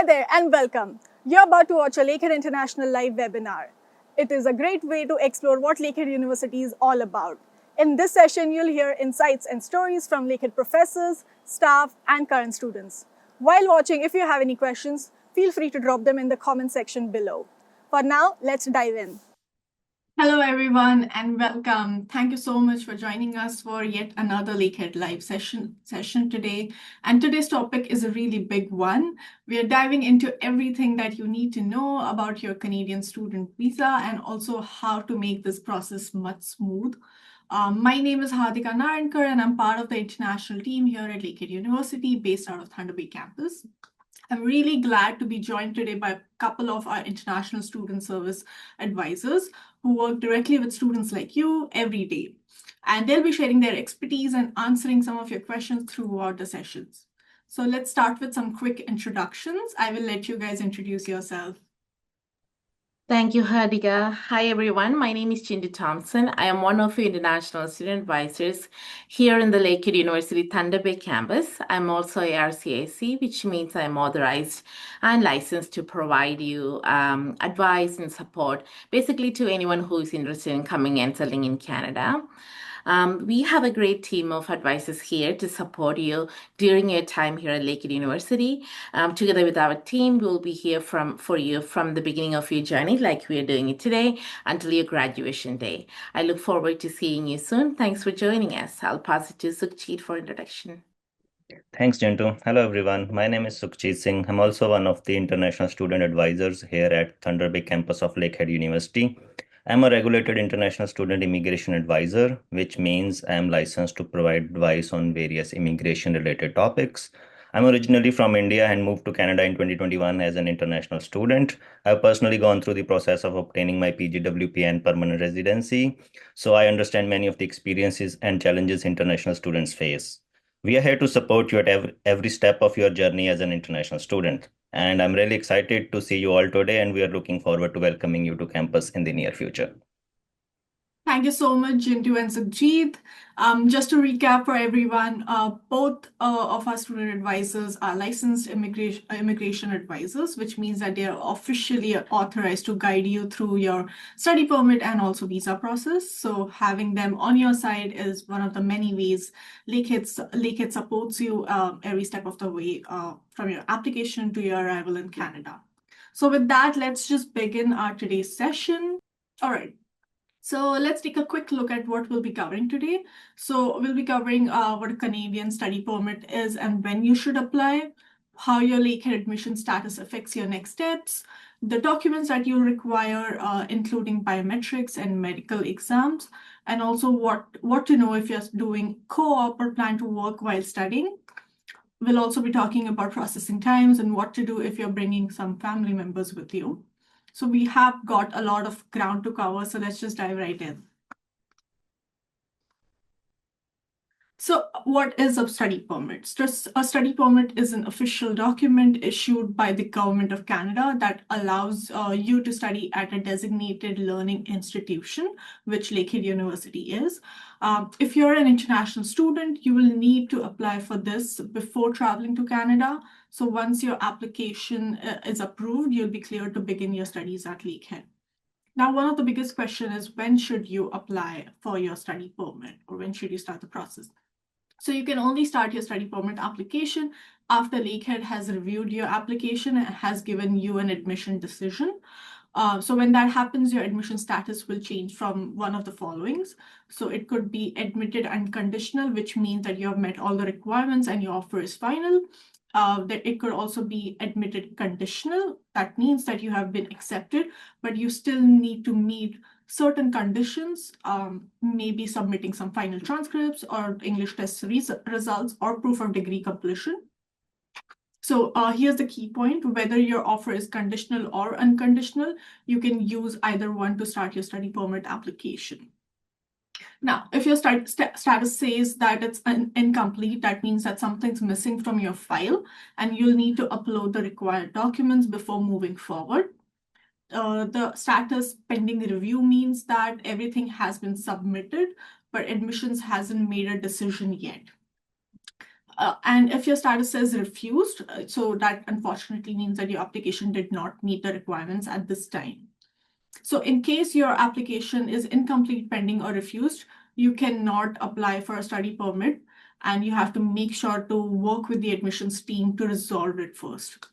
there and welcome. You're about to watch a Lakehead International live webinar. It is a great way to explore what Lakehead University is all about. In this session, you'll hear insights and stories from Lakehead professors, staff, and current students. While watching, if you have any questions, feel free to drop them in the comment section below. For now, let's dive in. Hello, everyone, and welcome. Thank you so much for joining us for yet another Lakehead live session today. And today's topic is a really big one. We are diving into everything that you need to know about your Canadian student visa and also how to make this process much smooth. My name is Hardika Narankar, and I'm part of the international team here at Lakehead University, based out of Thunder Bay campus. I'm really glad to be joined today by a couple of our international student service advisors who work directly with students like you every day. And they'll be sharing their expertise and answering some of your questions throughout the sessions. So let's start with some quick introductions. I will let you guys introduce yourself. Thank you, Hardika. Hi, everyone. My name is Chindy Thompson. I am one of the international student advisors here in the Lakehead University Thunder Bay campus. I'm also IRCC, which means I'm authorized and licensed to provide you advice and support, basically to anyone who is interested in coming and settling in Canada. We have a great team of advisors here to support you during your time here at Lakehead University. Together with our team, we'll be here for you from the beginning of your journey, like we are doing it today, until your graduation day. I look forward to seeing you soon. Thanks for joining us. I'll pass it to Sukhjeet for introduction. Thanks, Jintu. Hello, everyone. My name is Sukhjeet Singh. I'm also one of the international student advisors here at Thunder Bay campus of Lakehead University. I'm a regulated international student immigration advisor, which means I'm licensed to provide advice on various immigration related topics. I'm originally from India and moved to Canada in 2021 as an international student. I've personally gone through the process of obtaining my PGWP and permanent residency, so I understand many of the experiences and challenges international students face. We are here to support you at every step of your journey as an international student. And I'm really excited to see you all today, and we are looking forward to welcoming you to campus in the near future. Thank you so much, Jintu and Sukhjeet. Just to recap for everyone, both of our student advisors are licensed immigration advisors, which means that they are officially authorized to guide you through your study permit and also visa process. So having them on your side is one of the many ways Lakehead supports you every step of the way from your application to your arrival in Canada. So with that, let's just begin our today's session. All right. So let's take a quick look at what we'll be covering today. So we'll be covering what a Canadian study permit is and when you should apply, how your Lakehead admission status affects your next steps, the documents that you'll require, including biometrics and medical exams, and also what to know if you're doing co-op or plan to work while studying. We'll also be talking about processing times and what to do if you're bringing some family members with you. So we have got a lot of ground to cover, so let's just dive right in. So what is a study permit? A study permit is an official document issued by the Government of Canada that allows you to study at a designated learning institution, which Lakehead University is. If you're an international student, you will need to apply for this before traveling to Canada. So once your application is approved, you'll be cleared to begin your studies at Lakehead. Now, one of the biggest questions is when should you apply for your study permit, or when should you start the process? So you can only start your study permit application after Lakehead has reviewed your application and has given you an admission decision. So when that happens, your admission status will change from one of the followings. So it could be admitted unconditional, which means that you have met all the requirements and your offer is final. That it could also be admitted conditional. That means that you have been accepted, but you still need to meet certain conditions, maybe submitting some final transcripts or English test results or proof of degree completion. So here's the key point: whether your offer is conditional or unconditional, you can use either one to start your study permit application. Now, if your status says that it's incomplete, that means that something's missing from your file and you'll need to upload the required documents before moving forward. The status pending review means that everything has been submitted, but admissions hasn't made a decision yet. And if your status says refused, so that unfortunately means that your application did not meet the requirements at this time. So in case your application is incomplete, pending, or refused, you cannot apply for a study permit, and you have to make sure to work with the admissions team to resolve it first.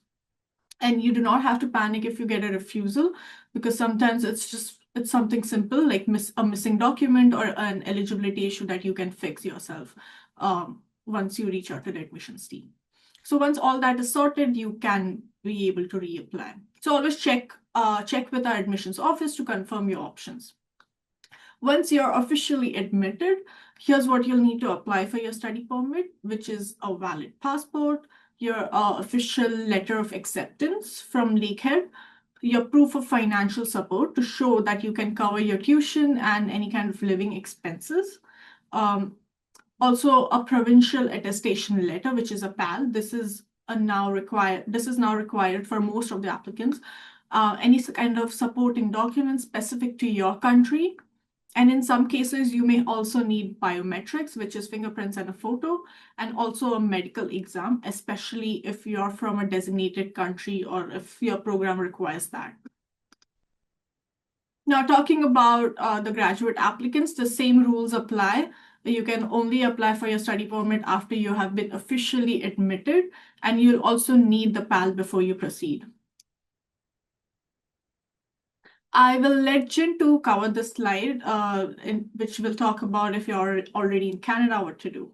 And you do not have to panic if you get a refusal, because sometimes it's something simple like a missing document or an eligibility issue that you can fix yourself once you reach out to the admissions team. So once all that is sorted, you can be able to reapply. So always check with our admissions office to confirm your options. Once you're officially admitted, here's what you'll need to apply for your study permit, which is a valid passport, your official letter of acceptance from Lakehead, your proof of financial support to show that you can cover your tuition and any kind of living expenses. Also, a provincial attestation letter, which is a PAL. This is now required for most of the applicants. Any kind of supporting documents specific to your country. And in some cases, you may also need biometrics, which is fingerprints and a photo, and also a medical exam, especially if you're from a designated country or if your program requires that. Now, talking about the graduate applicants, the same rules apply. You can only apply for your study permit after you have been officially admitted, and you'll also need the PAL before you proceed. I will let Jintu cover the slide, which will talk about if you're already in Canada, what to do.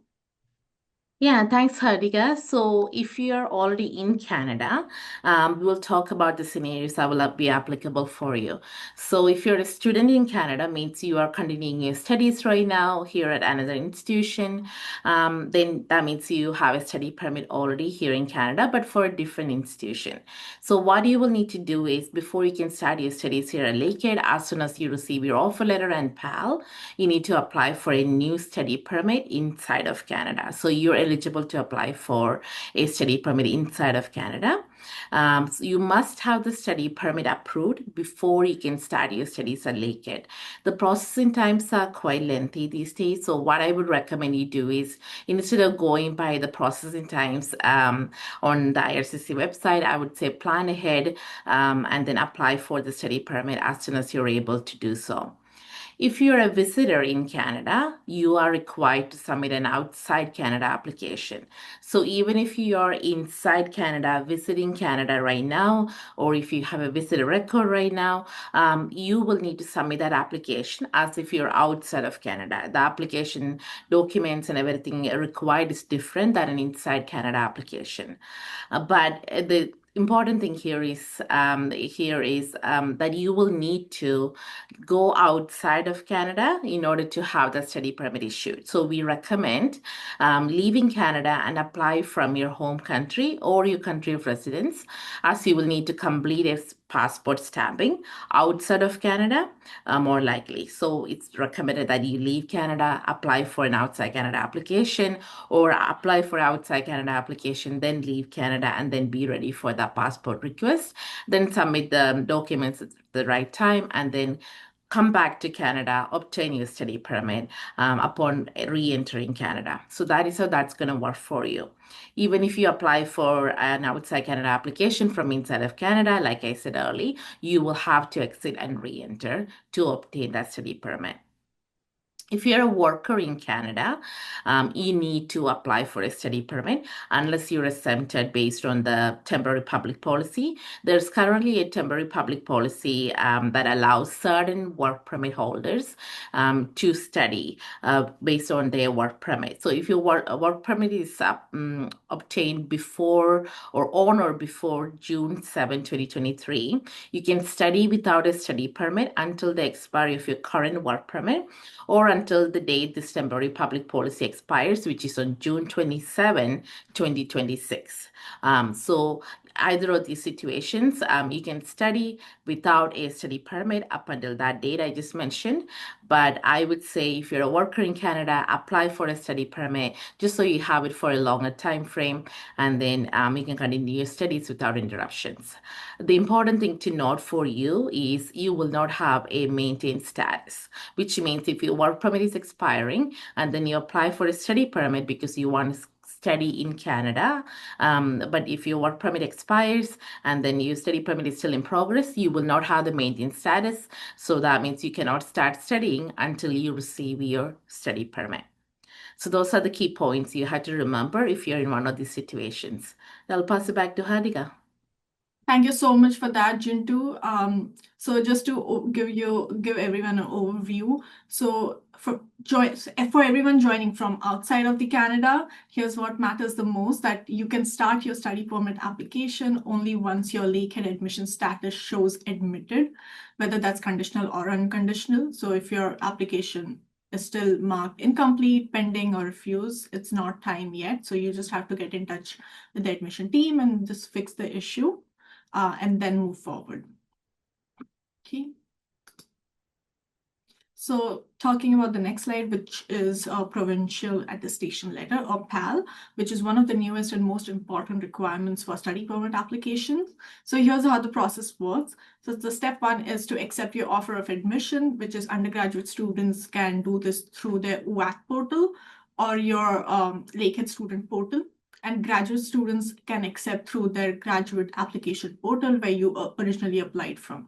Yeah, thanks, Hardiga. So if you're already in Canada, we'll talk about the scenarios that will be applicable for you. So if you're a student in Canada, means you are continuing your studies right now here at another institution, then that means you have a study permit already here in Canada, but for a different institution. So what you will need to do is, before you can start your studies here at Lakehead, as soon as you receive your offer letter and PAL, you need to apply for a new study permit inside of Canada. So you're eligible to apply for a study permit inside of Canada. So you must have the study permit approved before you can start your studies at Lakehead. The processing times are quite lengthy these days. So what I would recommend you do is, instead of going by the processing times on the IRCC website, I would say plan ahead and then apply for the study permit as soon as you're able to do so. If you're a visitor in Canada, you are required to submit an outside Canada application. So even if you are inside Canada, visiting Canada right now, or if you have a visitor record right now, you will need to submit that application as if you're outside of Canada. The application documents and everything required is different than an inside Canada application. But the important thing here is that you will need to go outside of Canada in order to have the study permit issued. So we recommend leaving Canada and apply from your home country or your country of residence, as you will need to complete a passport stamping outside of Canada, more likely. So it's recommended that you leave Canada, apply for an outside Canada application, or apply for outside Canada application, then leave Canada, and then be ready for that passport request. Then submit the documents at the right time, and then come back to Canada, obtain your study permit upon re-entering Canada. So that is how that's going to work for you. Even if you apply for an outside Canada application from inside of Canada, like I said earlier, you will have to exit and re-enter to obtain that study permit. If you're a worker in Canada, you need to apply for a study permit unless you're exempted based on the temporary public policy. There's currently a temporary public policy that allows certain work permit holders to study based on their work permit. So if your work permit is obtained before or on or before June 7, 2023, you can study without a study permit until the expiry of your current work permit, or until the date this temporary public policy expires, which is on June 27, 2026. So either of these situations, you can study without a study permit up until that date I just mentioned. But I would say if you're a worker in Canada, apply for a study permit just so you have it for a longer time frame, and then you can continue your studies without interruptions. The important thing to note for you is you will not have a maintained status, which means if your work permit is expiring and then you apply for a study permit because you want to study in Canada. But if your work permit expires and then your study permit is still in progress, you will not have the maintenance status. So that means you cannot start studying until you receive your study permit. So those are the key points you have to remember if you're in one of these situations. I'll pass it back to Harika. Thank you so much for that, Jintu. So just to give everyone an overview. So for everyone joining from outside of the Canada, here's what matters the most, that you can start your study permit application only once your Lakehead admission status shows admitted, whether that's conditional or unconditional. So if your application is still marked incomplete, pending, or refused, it's not time yet. So you just have to get in touch with the admission team and just fix the issue. And then move forward. Okay. So talking about the next slide, which is a Provincial Attestation Letter, or PAL, which is one of the newest and most important requirements for study permit applications. So here's how the process works. So the step one is to accept your offer of admission, which is undergraduate students can do this through their UAC portal or your Lakehead student portal. And graduate students can accept through their graduate application portal where you originally applied from.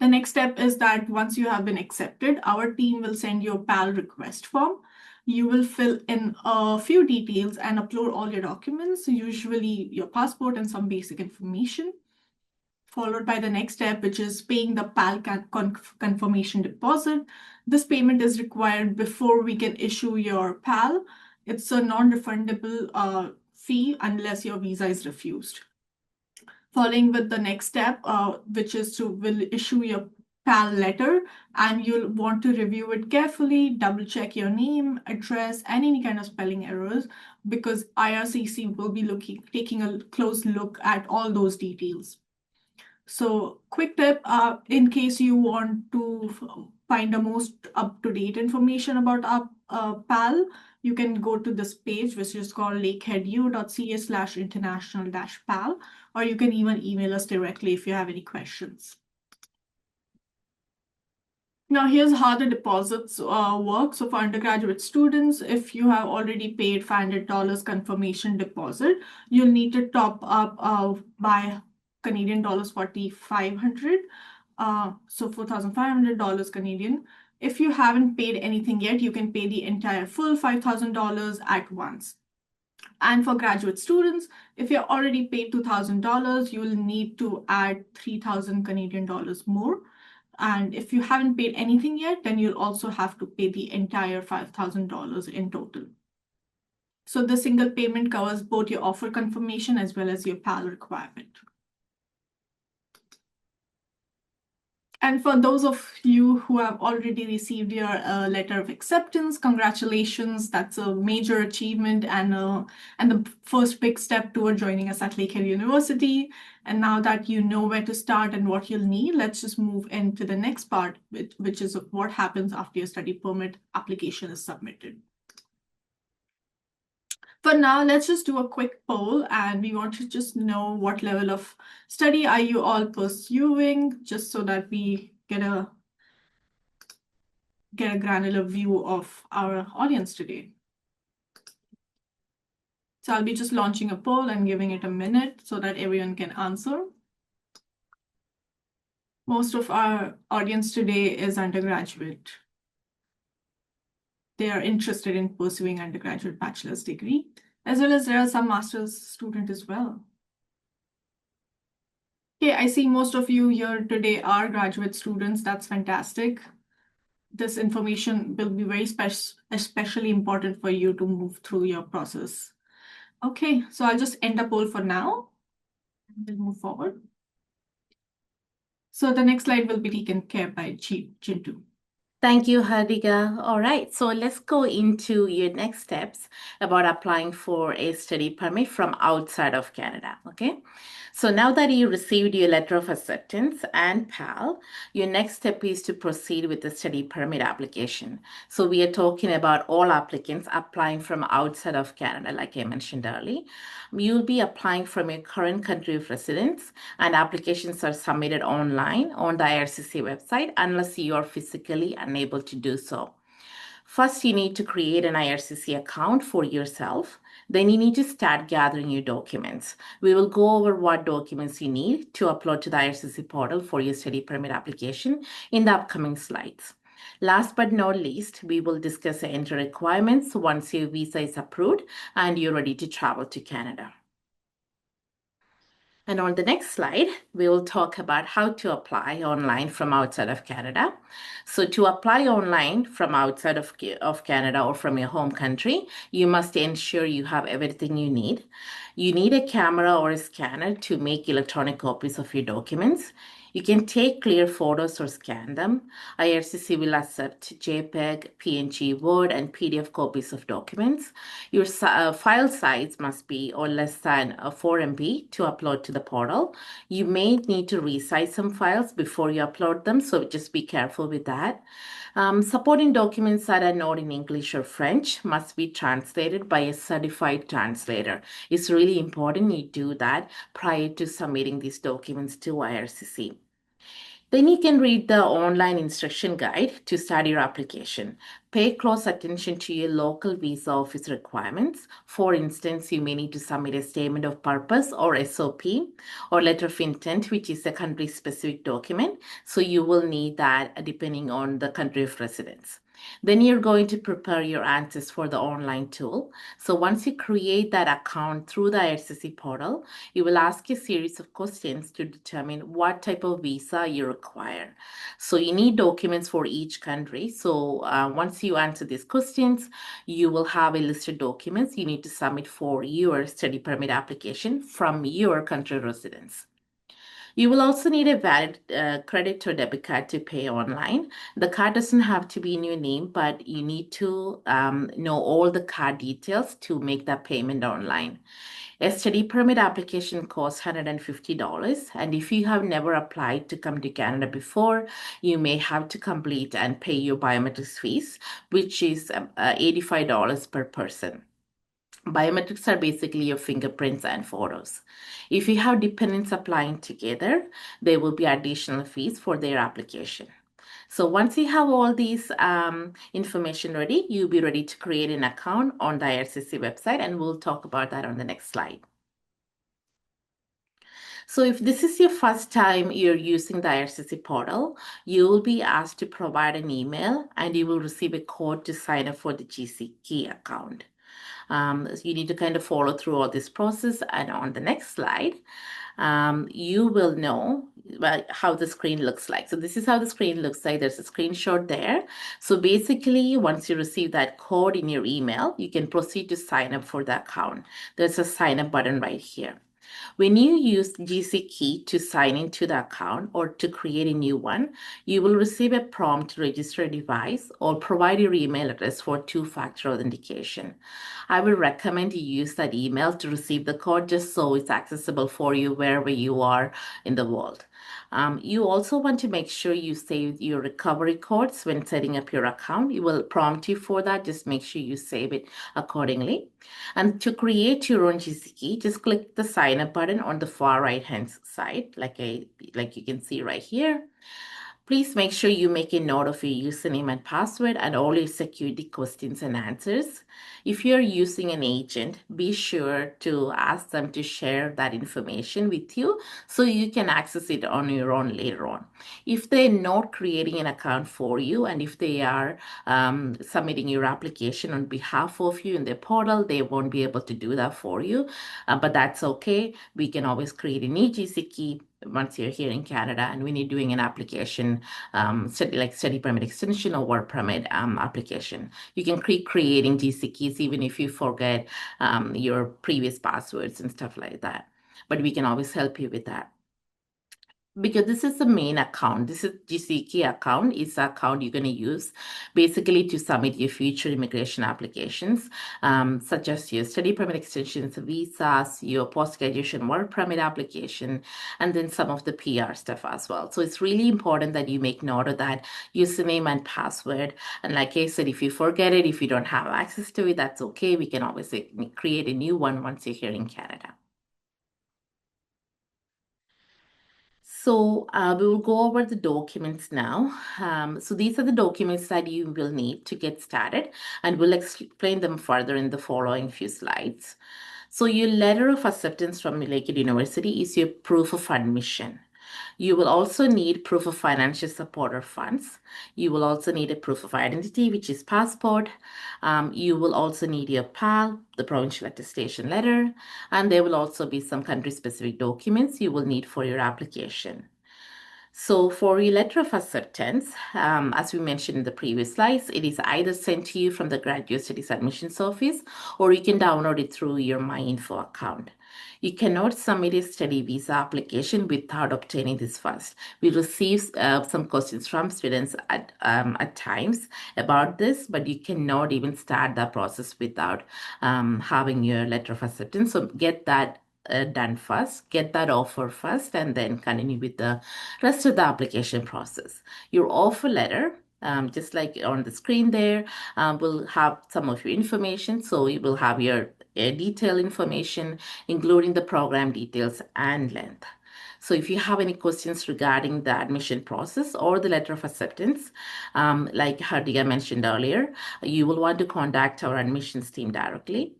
The next step is that once you have been accepted, our team will send you a PAL request form. You will fill in a few details and upload all your documents, usually your passport and some basic information, followed by the next step, which is paying the PAL confirmation deposit. This payment is required before we can issue your PAL. It's a non-refundable fee unless your visa is refused. Following with the next step, which is will issue your PAL letter, and you'll want to review it carefully, double check your name, address, and any kind of spelling errors, because IRCC will be taking a close look at all those details. So quick tip, in case you want to find the most up-to-date information about our PAL, you can go to this page, which is called lakeheadu.ca/international-PAL, or you can even email us directly if you have any questions. Now, here's how the deposits work. So for undergraduate students, if you have already paid $500 confirmation deposit, you'll need to top up by Canadian dollars 4,500, so $4,500 Canadian. If you haven't paid anything yet, you can pay the entire full $5,000 at once. And for graduate students, if you're already paid $2,000, you'll need to add 3,000 Canadian dollars more. And if you haven't paid anything yet, then you'll also have to pay the entire $5,000 in total. So the single payment covers both your offer confirmation as well as your PAL requirement. And for those of you who have already received your letter of acceptance, congratulations. That's a major achievement and the first big step toward joining us at Lakehead University. And now that you know where to start and what you'll need, let's just move into the next part, which is what happens after your study permit application is submitted. For now, let's just do a quick poll, and we want to just know what level of study are you all pursuing, just so that we get a granular view of our audience today. So I'll be just launching a poll and giving it a minute so that everyone can answer. Most of our audience today is undergraduate. They are interested in pursuing undergraduate bachelor's degree, as well as there are some master's students as well. Okay, I see most of you here today are graduate students. That's fantastic. This information will be very especially important for you to move through your process. Okay, so I'll just end the poll for now, and we'll move forward. So the next slide will be taken care by Jintu. Thank you, Harika. All right, so let's go into your next steps about applying for a study permit from outside of Canada, okay? So now that you received your letter of acceptance and PAL, your next step is to proceed with the study permit application. So we are talking about all applicants applying from outside of Canada, like I mentioned earlier. You'll be applying from your current country of residence, and applications are submitted online on the IRCC website unless you are physically unable to do so. First, you need to create an IRCC account for yourself. Then you need to start gathering your documents. We will go over what documents you need to upload to the IRCC portal for your study permit application in the upcoming slides. Last but not least, we will discuss the entry requirements once your visa is approved and you're ready to travel to Canada. And on the next slide, we will talk about how to apply online from outside of Canada. So to apply online from outside of Canada or from your home country, you must ensure you have everything you need. You need a camera or a scanner to make electronic copies of your documents. You can take clear photos or scan them. IRCC will accept JPEG, PNG, Word, and PDF copies of documents. Your file size must be or less than 4 MB to upload to the portal. You may need to resize some files before you upload them, so just be careful with that. Supporting documents that are not in English or French must be translated by a certified translator. It's really important you do that prior to submitting these documents to IRCC. Then you can read the online instruction guide to start your application. Pay close attention to your local visa office requirements. For instance, you may need to submit a statement of purpose or SOP or letter of intent, which is a country-specific document. So you will need that depending on the country of residence. Then you're going to prepare your answers for the online tool. So once you create that account through the IRCC portal, you will ask a series of questions to determine what type of visa you require. So you need documents for each country. So once you answer these questions, you will have a list of documents you need to submit for your study permit application from your country residence. You will also need a valid credit or debit card to pay online. The card doesn't have to be in your name, but you need to know all the card details to make that payment online. A study permit application costs $150, and if you have never applied to come to Canada before, you may have to complete and pay your biometrics fees, which is $85 per person. Biometrics are basically your fingerprints and photos. If you have dependents applying together, there will be additional fees for their application. So once you have all these information ready, you'll be ready to create an account on the IRCC website, and we'll talk about that on the next slide. So if this is your first time you're using the IRCC portal, you will be asked to provide an email and you will receive a code to sign up for the GCKey account. You need to kind of follow through all this process, and on the next slide, you will know how the screen looks like. So this is how the screen looks like. There's a screenshot there. So basically, once you receive that code in your email, you can proceed to sign up for the account. There's a sign up button right here. When you use GCKey to sign into the account or to create a new one, you will receive a prompt to register a device or provide your email address for two-factor authentication. I would recommend you use that email to receive the code just so it's accessible for you wherever you are in the world. You also want to make sure you save your recovery codes when setting up your account. It will prompt you for that. Just make sure you save it accordingly. And to create your own GCKey, just click the sign up button on the far right hand side, like you can see right here. Please make sure you make a note of your username and password and all your security questions and answers. If you're using an agent, be sure to ask them to share that information with you so you can access it on your own later on. If they're not creating an account for you and if they are submitting your application on behalf of you in the portal, they won't be able to do that for you, but that's okay. We can always create a new GCKey once you're here in Canada and when you're doing an application, study permit extension or work permit application. You can keep creating GCKeys even if you forget your previous passwords and stuff like that. But we can always help you with that. Because this is the main account. This is GCKey account. It's the account you're going to use basically to submit your future immigration applications, such as your study permit extensions, visas, your post-graduation work permit application, and then some of the PR stuff as well. So it's really important that you make note of that username and password. And like I said, if you forget it, if you don't have access to it, that's okay. We can always create a new one once you're here in Canada. So we will go over the documents now. So these are the documents that you will need to get started, and we'll explain them further in the following few slides. So your letter of acceptance from Lakehead University is your proof of admission. You will also need proof of financial support or funds. You will also need a proof of identity, which is passport. You will also need your PAL, the provincial attestation letter, and there will also be some country-specific documents you will need for your application. So for your letter of acceptance, as we mentioned in the previous slides, it is either sent to you from the Graduate Studies Admissions Office, or you can download it through your MyInfo account. You cannot submit a study visa application without obtaining this first. We receive some questions from students at times about this, but you cannot even start that process without having your letter of acceptance. So get that done first, get that offer first, and then continue with the rest of the application process. Your offer letter, just like on the screen there, will have some of your information. So you will have your detailed information, including the program details and length. So if you have any questions regarding the admission process or the letter of acceptance, like Hardiga mentioned earlier, you will want to contact our admissions team directly.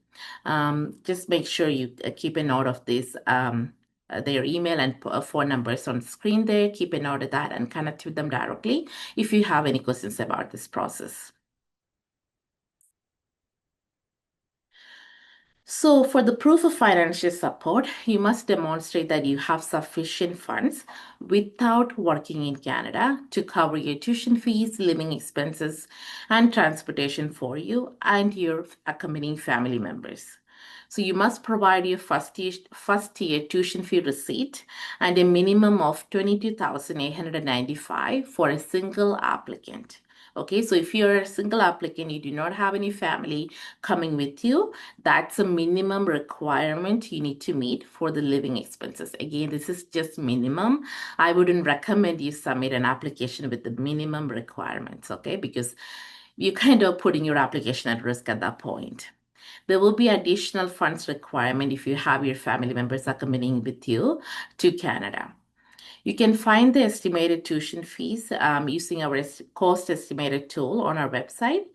Just make sure you keep a note of this, their email and phone numbers on the screen there. Keep a note of that and connect with them directly if you have any questions about this process. So for the proof of financial support, you must demonstrate that you have sufficient funds without working in Canada to cover your tuition fees, living expenses, and transportation for you and your accompanying family members. So you must provide your first year tuition fee receipt and a minimum of $22,895 for a single applicant. Okay, so if you're a single applicant, you do not have any family coming with you, that's a minimum requirement you need to meet for the living expenses. Again, this is just minimum. I wouldn't recommend you submit an application with the minimum requirements, okay, because you're kind of putting your application at risk at that point. There will be additional funds requirement if you have your family members accompanying with you to Canada. You can find the estimated tuition fees using our cost estimator tool on our website.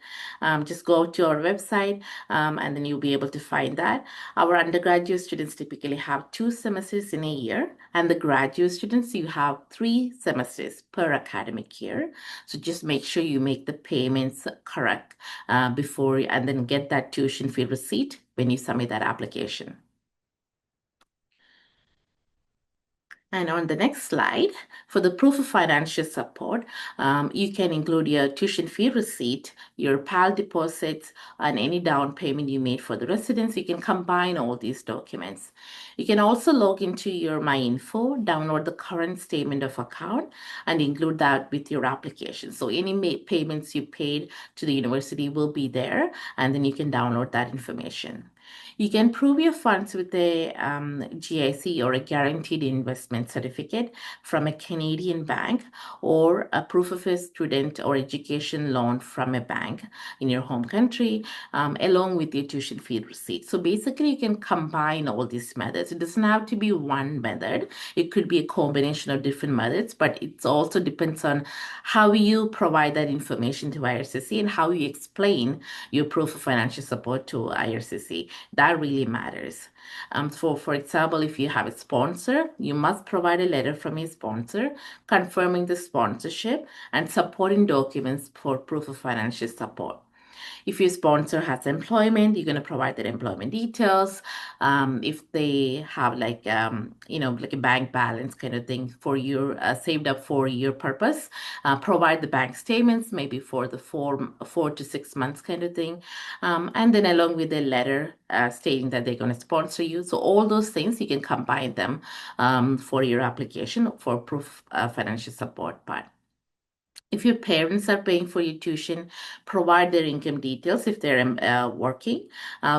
Just go to our website and then you'll be able to find that. Our undergraduate students typically have 2 semesters in a year, and the graduate students, you have 3 semesters per academic year. So just make sure you make the payments correct before and then get that tuition fee receipt when you submit that application. And on the next slide, for the proof of financial support, you can include your tuition fee receipt, your PAL deposits, and any down payment you made for the residence. You can combine all these documents. You can also log into your MyInfo, download the current statement of account, and include that with your application. So any payments you paid to the university will be there, and then you can download that information. You can prove your funds with a GIC or a guaranteed investment certificate from a Canadian bank, or a proof of a student or education loan from a bank in your home country, along with your tuition fee receipt. So basically, you can combine all these methods. It doesn't have to be one method. It could be a combination of different methods, but it also depends on how you provide that information to IRCC and how you explain your proof of financial support to IRCC. That really matters. For example, if you have a sponsor, you must provide a letter from your sponsor confirming the sponsorship and supporting documents for proof of financial support. If your sponsor has employment, you're going to provide their employment details. If they have like a bank balance kind of thing for your saved up for your purpose, provide the bank statements, maybe for the 4 to 6 months kind of thing. And then along with a letter stating that they're going to sponsor you. So all those things, you can combine them for your application for proof of financial support part. If your parents are paying for your tuition, provide their income details if they're working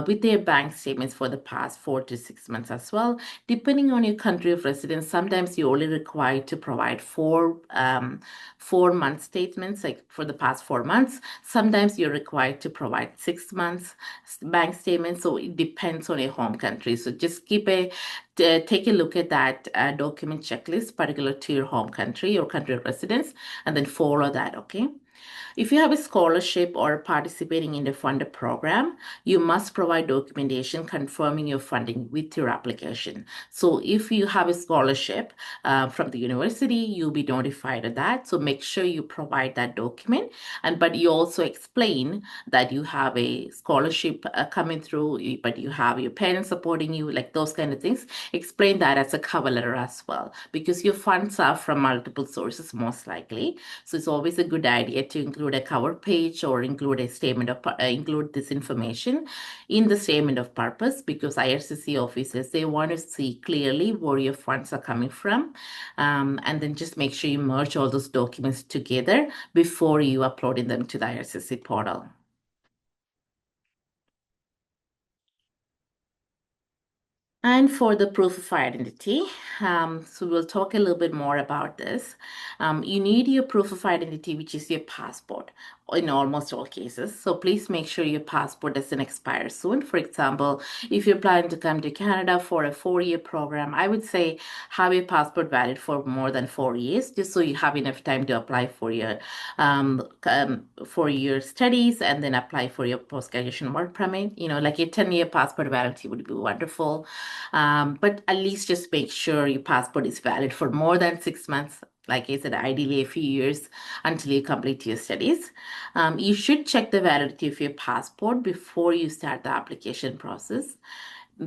with their bank statements for the past 4 to 6 months as well. Depending on your country of residence, sometimes you're only required to provide 4-month statements, like for the past 4 months. Sometimes you're required to provide 6 months bank statements. So it depends on your home country. So just keep a take a look at that document checklist particular to your home country or country of residence, and then follow that, okay? If you have a scholarship or participating in a funded program, you must provide documentation confirming your funding with your application. So if you have a scholarship from the university, you'll be notified of that. So make sure you provide that document. But you also explain that you have a scholarship coming through, but you have your parents supporting you, like those kind of things. Explain that as a cover letter as well, because your funds are from multiple sources most likely. So it's always a good idea to include a cover page or include a statement of include this information in the statement of purpose, because IRCC officers, they want to see clearly where your funds are coming from, and then just make sure you merge all those documents together before you uploading them to the IRCC portal. And for the proof of identity, so we'll talk a little bit more about this. You need your proof of identity, which is your passport, in almost all cases. So please make sure your passport doesn't expire soon. For example, if you're planning to come to Canada for a 4-year program, I would say have your passport valid for more than 4 years, just so you have enough time to apply for your studies and then apply for your post-graduation work permit. You know, like a 10-year passport validity would be wonderful. But at least just make sure your passport is valid for more than 6 months. Like I said, ideally a few years until you complete your studies. You should check the validity of your passport before you start the application process,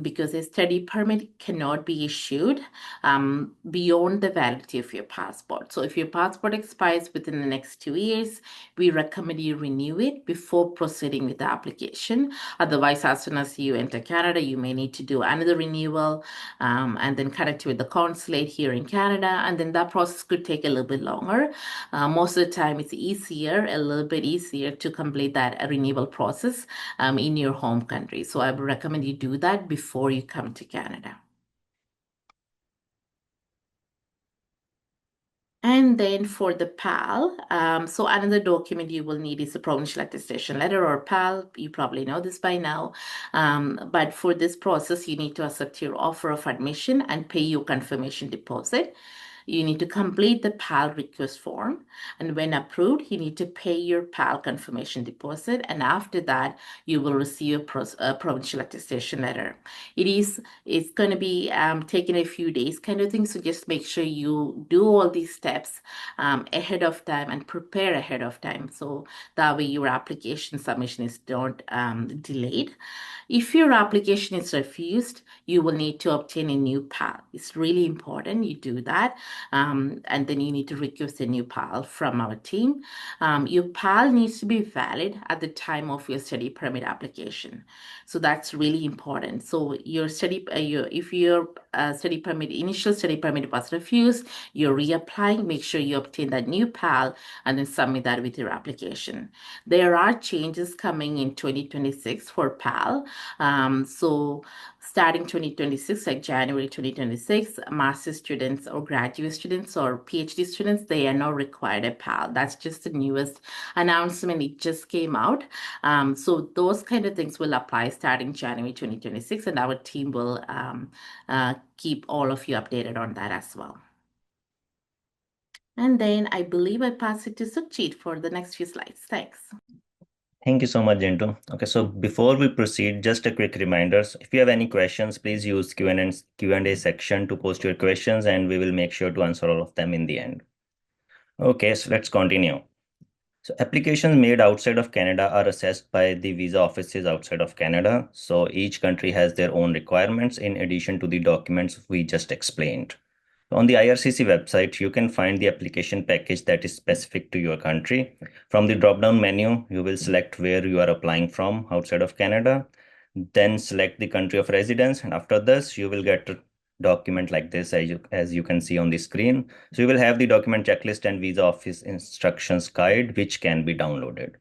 because a study permit cannot be issued beyond the validity of your passport. So if your passport expires within the next 2 years, we recommend you renew it before proceeding with the application. Otherwise, as soon as you enter Canada, you may need to do another renewal and then connect with the consulate here in Canada. And then that process could take a little bit longer. Most of the time, it's a little bit easier to complete that renewal process in your home country. So I would recommend you do that before you come to Canada. And then for the PAL, so another document you will need is a provincial attestation letter, or PAL. You probably know this by now. But for this process, you need to accept your offer of admission and pay your confirmation deposit. You need to complete the PAL request form, and when approved, you need to pay your PAL confirmation deposit, and after that, you will receive a provincial attestation letter. It's going to be taking a few days kind of thing, so just make sure you do all these steps ahead of time and prepare ahead of time, so that way your application submission is not delayed. If your application is refused, you will need to obtain a new PAL. It's really important you do that. And then you need to request a new PAL from our team. Your PAL needs to be valid at the time of your study permit application. So that's really important. So your if your initial study permit was refused, you're reapplying, make sure you obtain that new PAL and then submit that with your application. There are changes coming in 2026 for PAL. So starting 2026, like January 2026, master's students or graduate students or PhD students, they are not required a PAL. That's just the newest announcement. It just came out. So those kind of things will apply starting January 2026, and our team will keep all of you updated on that as well. And then I believe I pass it to Sukhjit for the next few slides. Thanks. Thank you so much, Jintu. Okay, so before we proceed, just a quick reminder. If you have any questions, please use Q&A section to post your questions, and we will make sure to answer all of them in the end. Okay, so let's continue. So applications made outside of Canada are assessed by the visa offices outside of Canada. So each country has their own requirements in addition to the documents we just explained. On the IRCC website, you can find the application package that is specific to your country. From the drop-down menu, you will select where you are applying from outside of Canada, then select the country of residence, and after this, you will get a document like this as you can see on the screen. So you will have the document checklist and visa office instructions guide, which can be downloaded.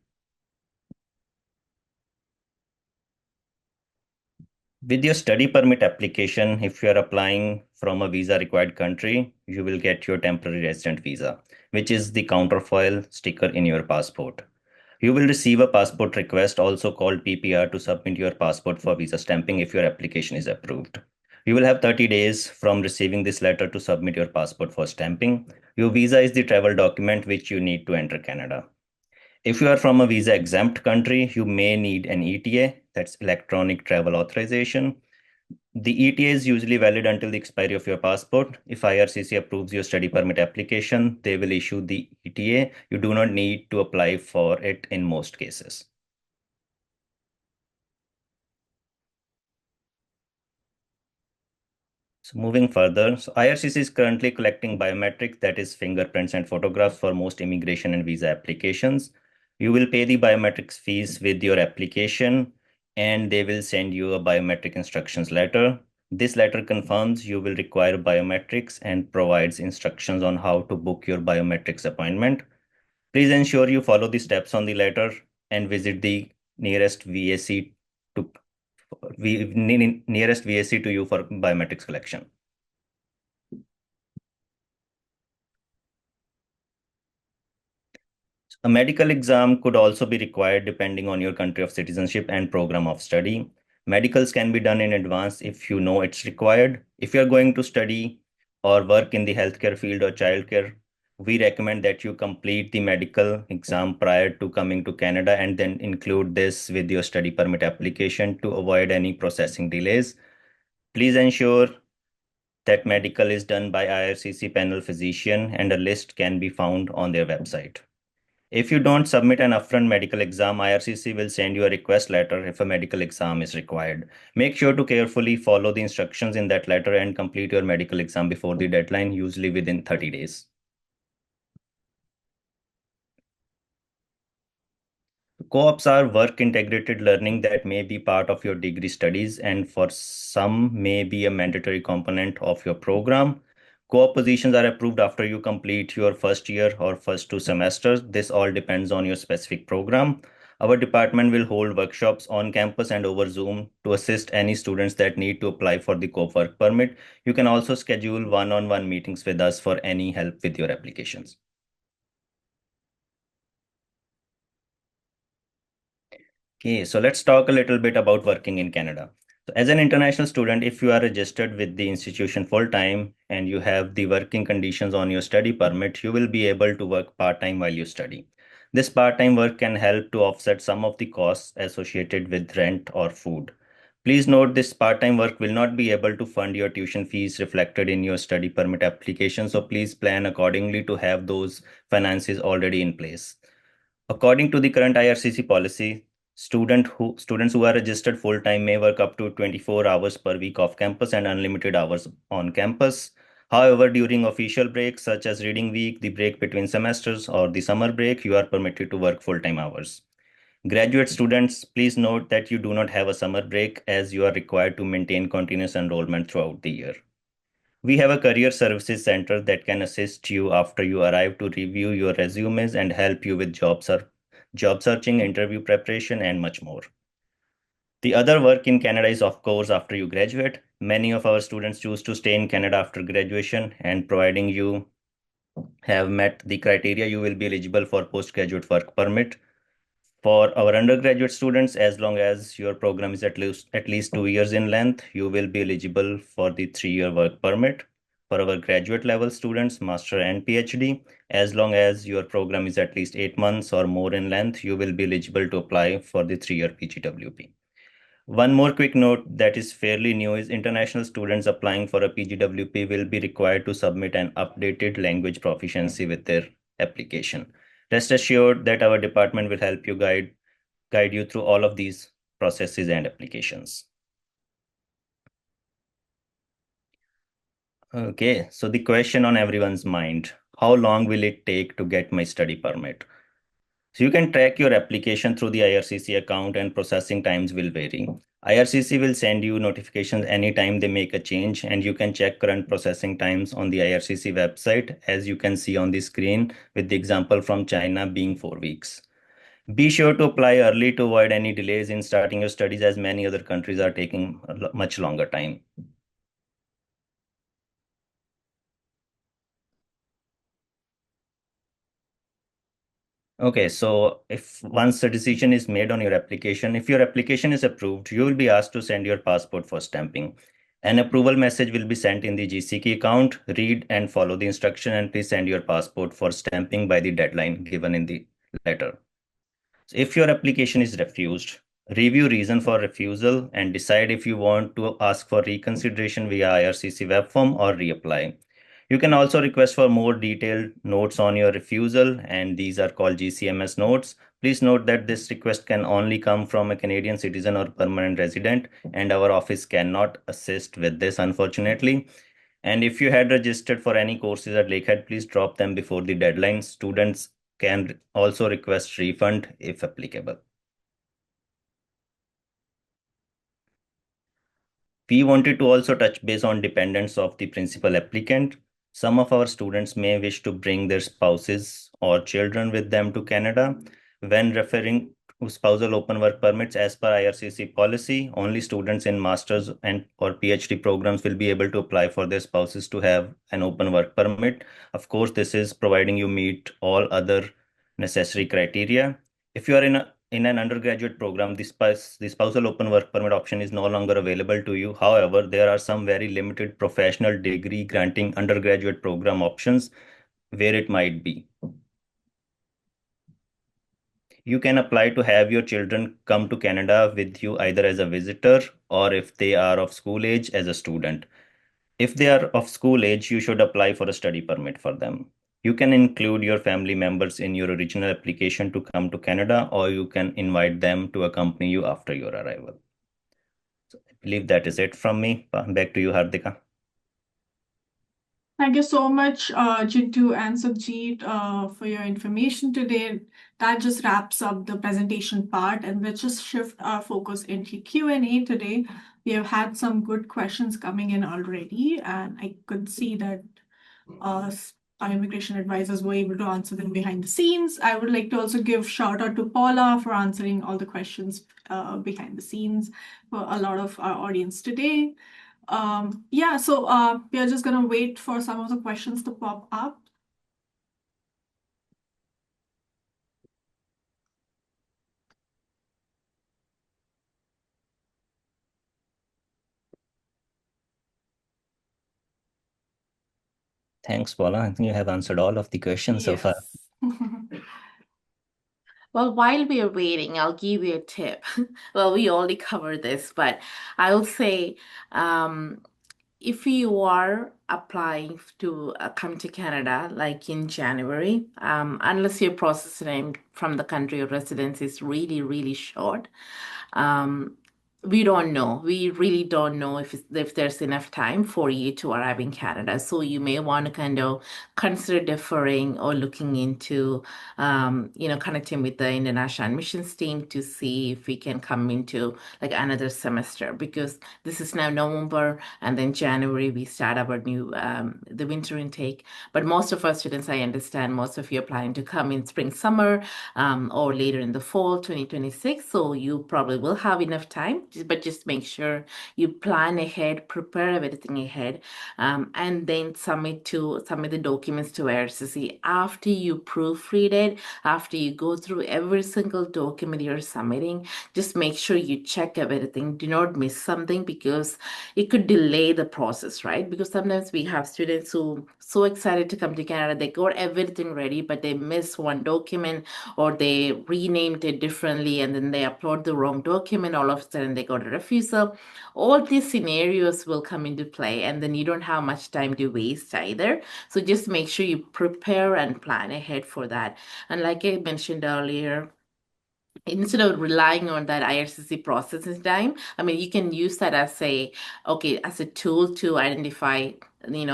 With your study permit application, if you are applying from a visa required country, you will get your temporary resident visa, which is the counterfoil sticker in your passport. You will receive a passport request, also called PPR, to submit your passport for visa stamping if your application is approved. You will have 30 days from receiving this letter to submit your passport for stamping. Your visa is the travel document which you need to enter Canada. If you are from a visa exempt country, you may need an ETA, that's electronic travel authorization. The ETA is usually valid until the expiry of your passport. If IRCC approves your study permit application, they will issue the ETA. You do not need to apply for it in most cases. So moving further, so IRCC is currently collecting biometrics, that is fingerprints and photographs for most immigration and visa applications. You will pay the biometrics fees with your application and they will send you a biometric instructions letter. This letter confirms you will require biometrics and provides instructions on how to book your biometrics appointment. Please ensure you follow the steps on the letter and visit the nearest VAC to nearest VAC to you for biometrics collection. A medical exam could also be required depending on your country of citizenship and program of study. Medicals can be done in advance if you know it's required. If you're going to study or work in the healthcare field or childcare, we recommend that you complete the medical exam prior to coming to Canada and then include this with your study permit application to avoid any processing delays. Please ensure that medical is done by IRCC panel physician and a list can be found on their website. If you don't submit an upfront medical exam, IRCC will send you a request letter if a medical exam is required. Make sure to carefully follow the instructions in that letter and complete your medical exam before the deadline, usually within 30 days. Co-ops are work integrated learning that may be part of your degree studies and for some may be a mandatory component of your program. Co-op positions are approved after you complete your first year or first 2 semesters. This all depends on your specific program. Our department will hold workshops on campus and over Zoom to assist any students that need to apply for the co-op work permit. You can also schedule one-on-one meetings with us for any help with your applications. Okay, so let's talk a little bit about working in Canada. So as an international student, if you are registered with the institution full time and you have the working conditions on your study permit, you will be able to work part time while you study. This part time work can help to offset some of the costs associated with rent or food. Please note this part time work will not be able to fund your tuition fees reflected in your study permit application, so please plan accordingly to have those finances already in place. According to the current IRCC policy, students who are registered full-time may work up to 24 hours per week off campus and unlimited hours on campus. However, during official breaks such as reading week, the break between semesters, or the summer break, you are permitted to work full-time hours. Graduate students, please note that you do not have a summer break as you are required to maintain continuous enrollment throughout the year. We have a career services center that can assist you after you arrive to review your resumes and help you with job searching, interview preparation, and much more. The other work in Canada is, of course, after you graduate. Many of our students choose to stay in Canada after graduation, and providing you have met the criteria, you will be eligible for postgraduate work permit. For our undergraduate students, as long as your program is at least 2 years in length, you will be eligible for the 3-year work permit. For our graduate level students, master and PhD, as long as your program is at least 8 months or more in length, you will be eligible to apply for the 3-year PGWP. One more quick note that is fairly new is international students applying for a PGWP will be required to submit an updated language proficiency with their application. Rest assured that our department will help you guide you through all of these processes and applications. Okay, so the question on everyone's mind, how long will it take to get my study permit? So you can track your application through the IRCC account and processing times will vary. IRCC will send you notifications anytime they make a change and you can check current processing times on the IRCC website as you can see on the screen with the example from China being 4 weeks. Be sure to apply early to avoid any delays in starting your studies as many other countries are taking a much longer time. Okay, so if once a decision is made on your application, if your application is approved, you will be asked to send your passport for stamping. An approval message will be sent in the GCKey account. Read and follow the instruction and please send your passport for stamping by the deadline given in the letter. So if your application is refused, review reason for refusal and decide if you want to ask for reconsideration via IRCC web form or reapply. You can also request for more detailed notes on your refusal, and these are called GCMS notes. Please note that this request can only come from a Canadian citizen or permanent resident, and our office cannot assist with this, unfortunately. And if you had registered for any courses at Lakehead, please drop them before the deadline. Students can also request refund if applicable. We wanted to also touch base on dependents of the principal applicant. Some of our students may wish to bring their spouses or children with them to Canada. When referring to spousal open work permits, as per IRCC policy, only students in master's and or PhD programs will be able to apply for their spouses to have an open work permit. Of course, this is providing you meet all other necessary criteria. If you are in an undergraduate program, the spousal open work permit option is no longer available to you. However, there are some very limited professional degree granting undergraduate program options where it might be. You can apply to have your children come to Canada with you either as a visitor or if they are of school age as a student. If they are of school age, you should apply for a study permit for them. You can include your family members in your original application to come to Canada, or you can invite them to accompany you after your arrival. So I believe that is it from me. Back to you, Hardika. Thank you so much, Jintu and Sukhjeet, for your information today. That just wraps up the presentation part, and let's just shift our focus into Q&A today. We have had some good questions coming in already, and I could see that our immigration advisors were able to answer them behind the scenes. I would like to also give shout out to Paula for answering all the questions behind the scenes for a lot of our audience today. Yeah, so we are just gonna wait for some of the questions to pop up. Thanks, Paula. I think you have answered all of the questions so far. Yes. Well, while we are waiting, I'll give you a tip. Well, we already covered this, but I'll say if you are applying to come to Canada, like in January, unless your process time from the country of residence is really, really short, we don't know. We really don't know if there's enough time for you to arrive in Canada. So you may want to kind of consider deferring or looking into, connecting with the international admissions team to see if we can come into like another semester, because this is now November and then January we start our new the winter intake. But most of our students, I understand, most of you are planning to come in spring, summer, or later in the fall 2026. So you probably will have enough time, but just make sure you plan ahead, prepare everything ahead, and then submit the documents to IRCC. After you proofread it, after you go through every single document you're submitting, just make sure you check everything. Do not miss something, because it could delay the process, right? Because sometimes we have students who so excited to come to Canada, they got everything ready, but they miss one document or they renamed it differently and then they upload the wrong document. All of a sudden they got a refusal. All these scenarios will come into play, and then you don't have much time to waste either. So just make sure you prepare and plan ahead for that. And like I mentioned earlier, instead of relying on that IRCC processing time, I mean, you can use that as a tool to identify,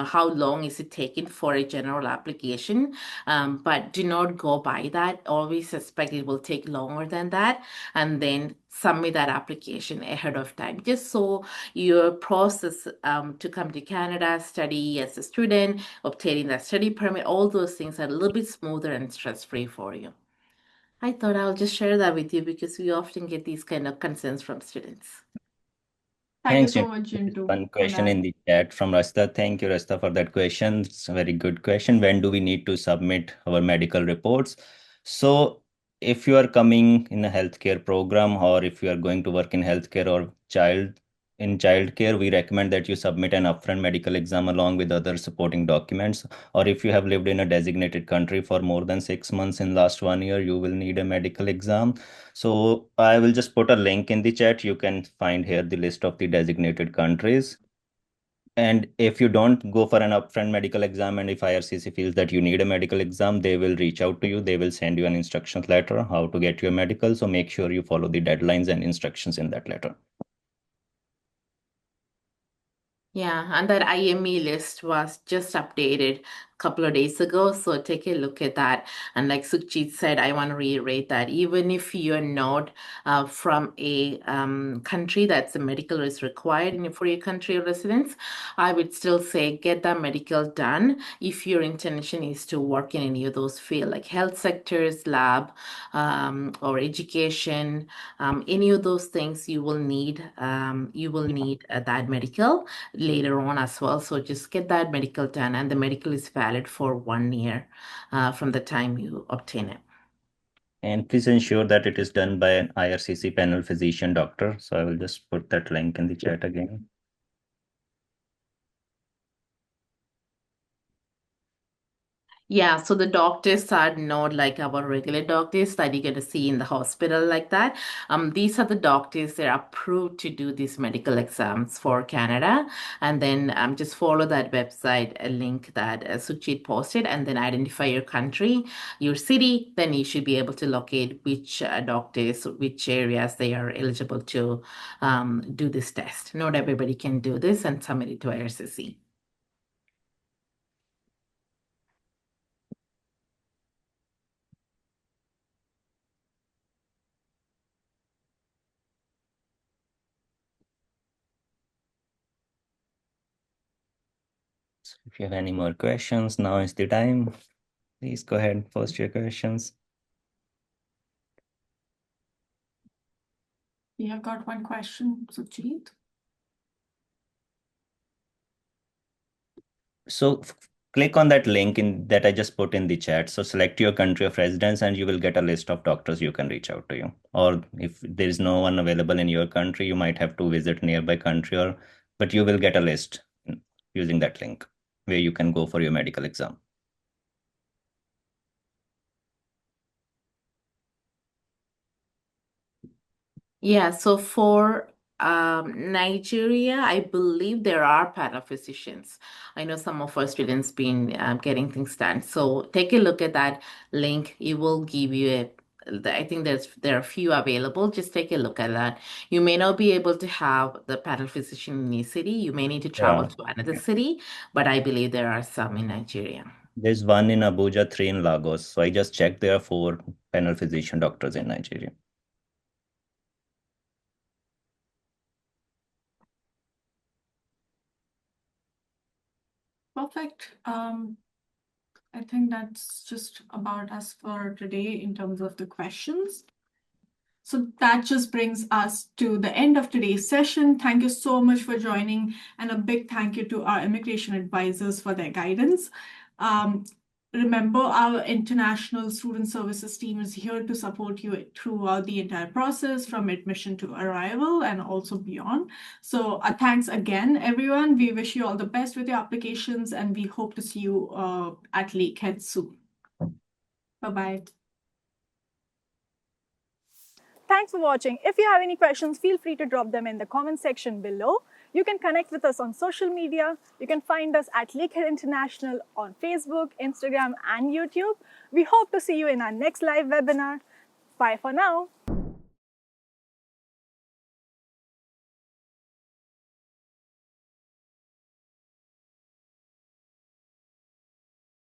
how long is it taking for a general application. But do not go by that. Always suspect it will take longer than that, and then submit that application ahead of time, just so your process to come to Canada, study as a student, obtaining that study permit, all those things are a little bit smoother and stress-free for you. I thought I'll just share that with you because we often get these kind of concerns from students. Thank you Thanks, so much, Jintu, one for question that. in the chat from Rasta. Thank you, Rasta, for that question. It's a very good question. When do we need to submit our medical reports? So if you are coming in a healthcare program, or if you are going to work in healthcare or child in childcare, we recommend that you submit an upfront medical exam along with other supporting documents. Or if you have lived in a designated country for more than 6 months in last 1 year, you will need a medical exam. So I will just put a link in the chat. You can find here the list of the designated countries. And if you don't go for an upfront medical exam, and if IRCC feels that you need a medical exam, they will reach out to you. They will send you an instructions letter how to get your medical. So make sure you follow the deadlines and instructions in that letter. Yeah, and that IME list was just updated a couple of days ago. So take a look at that. And like Sukhjit said, I want to reiterate that even if you're not from a country that's a medical is required for your country of residence, I would still say get that medical done if your intention is to work in any of those fields like health sectors, lab, or education, any of those things you will need that medical later on as well. So just get that medical done, and the medical is valid for 1 year from the time you obtain it. And please ensure that it is done by an IRCC panel physician doctor. So I will just put that link in the chat again. Yeah, so the doctors are not like our regular doctors that you're going to see in the hospital like that. These are the doctors that are approved to do these medical exams for Canada. And then just follow that website link that Suchit posted, and then identify your country, your city. Then you should be able to locate which doctors, which areas they are eligible to do this test. Not everybody can do this and submit it to IRCC. So if you have any more questions, now is the time. Please go ahead and post your questions. We have got one question, Sukhjit. So click on that link in that I just put in the chat. So select your country of residence and you will get a list of doctors you can reach out to you. Or if there is no one available in your country, you might have to visit nearby country, or but you will get a list using that link where you can go for your medical exam. Yeah, so for Nigeria, I believe there are panel physicians. I know some of our students been getting things done. So take a look at that link. It will give you I think there are a few available. Just take a look at that. You may not be able to have the panel physician in your city. You may need to travel Yeah. to another city, but I believe there are some in Nigeria. There's one in Abuja, 3 in Lagos. So I just checked. There are 4 panel physician doctors in Nigeria. Perfect. I think that's just about us for today in terms of the questions. So that just brings us to the end of today's session. Thank you so much for joining, and a big thank you to our immigration advisors for their guidance. Remember, our international student services team is here to support you throughout the entire process, from admission to arrival and also beyond. So thanks again, everyone. We wish you all the best with your applications, and we hope to see you at Lakehead soon. Bye-bye. Thanks for watching. If you have any questions, feel free to drop them in the comment section below. You can connect with us on social media. You can find us at Lakehead International on Facebook, Instagram, and YouTube. We hope to see you in our next live webinar. Bye for now.